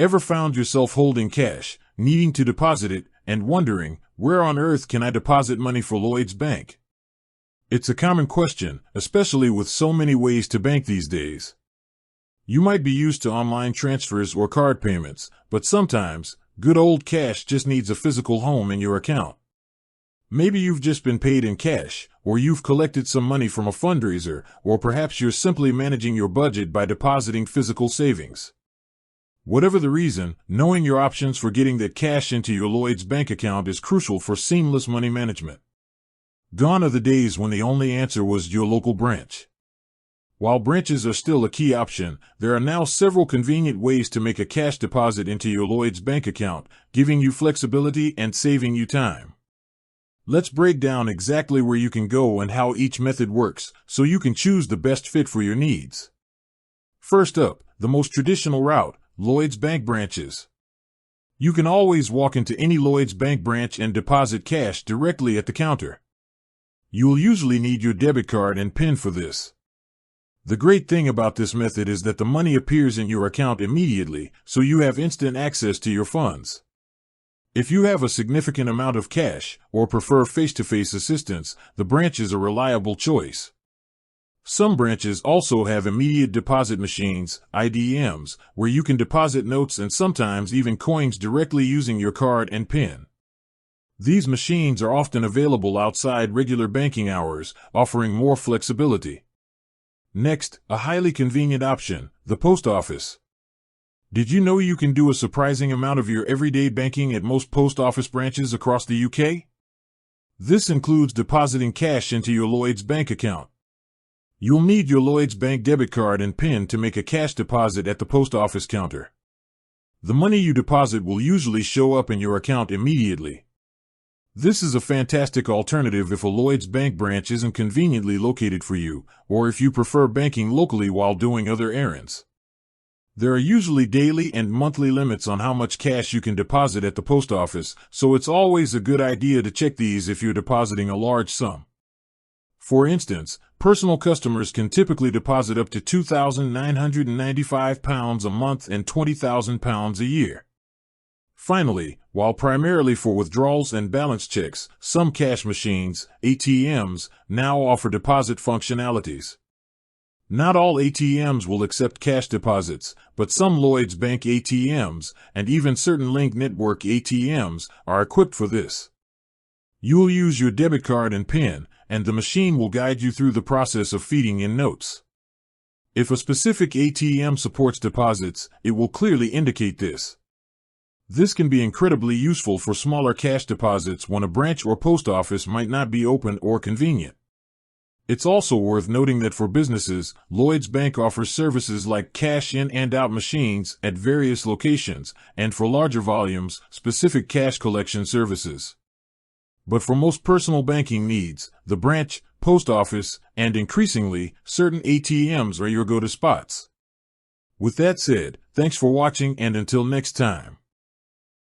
Ever found yourself holding cash, needing to deposit it, and wondering, where on earth can I deposit money for Lloyds Bank? It's a common question, especially with so many ways to bank these days. You might be used to online transfers or card payments, but sometimes, good old cash just needs a physical home in your account. Maybe you've just been paid in cash, or you've collected some money from a fundraiser, or perhaps you're simply managing your budget by depositing physical savings. Whatever the reason, knowing your options for getting that cash into your Lloyds Bank account is crucial for seamless money management. Gone are the days when the only answer was your local branch. While branches are still a key option, there are now several convenient ways to make a cash deposit into your Lloyds Bank account, giving you flexibility and saving you time. Let's break down exactly where you can go and how each method works, so you can choose the best fit for your needs. First up, the most traditional route, Lloyds Bank branches. You can always walk into any Lloyds Bank branch and deposit cash directly at the counter. You'll usually need your debit card and PIN for this. The great thing about this method is that the money appears in your account immediately, so you have instant access to your funds. If you have a significant amount of cash, or prefer face-to-face assistance, the branch is a reliable choice. Some branches also have immediate deposit machines, IDMs, where you can deposit notes and sometimes even coins directly using your card and PIN. These machines are often available outside regular banking hours, offering more flexibility. Next, a highly convenient option, the post office. Did you know you can do a surprising amount of your everyday banking at most post office branches across the UK? This includes depositing cash into your Lloyds Bank account. You'll need your Lloyds Bank debit card and PIN to make a cash deposit at the post office counter. The money you deposit will usually show up in your account immediately. This is a fantastic alternative if a Lloyds Bank branch isn't conveniently located for you, or if you prefer banking locally while doing other errands. There are usually daily and monthly limits on how much cash you can deposit at the post office, so it's always a good idea to check these if you're depositing a large sum. For instance, personal customers can typically deposit up to £2,995 a month and £20,000 a year. Finally, while primarily for withdrawals and balance checks, some cash machines, ATMs, now offer deposit functionalities. Not all ATMs will accept cash deposits, but some Lloyds Bank ATMs, and even certain Link Network ATMs, are equipped for this. You'll use your debit card and PIN, and the machine will guide you through the process of feeding in notes. If a specific ATM supports deposits, it will clearly indicate this. This can be incredibly useful for smaller cash deposits when a branch or post office might not be open or convenient. It's also worth noting that for businesses, Lloyds Bank offers services like cash in and out machines at various locations, and for larger volumes, specific cash collection services. But for most personal banking needs, the branch, post office, and increasingly, certain ATMs are your go-to spots. With that said, thanks for watching and until next time.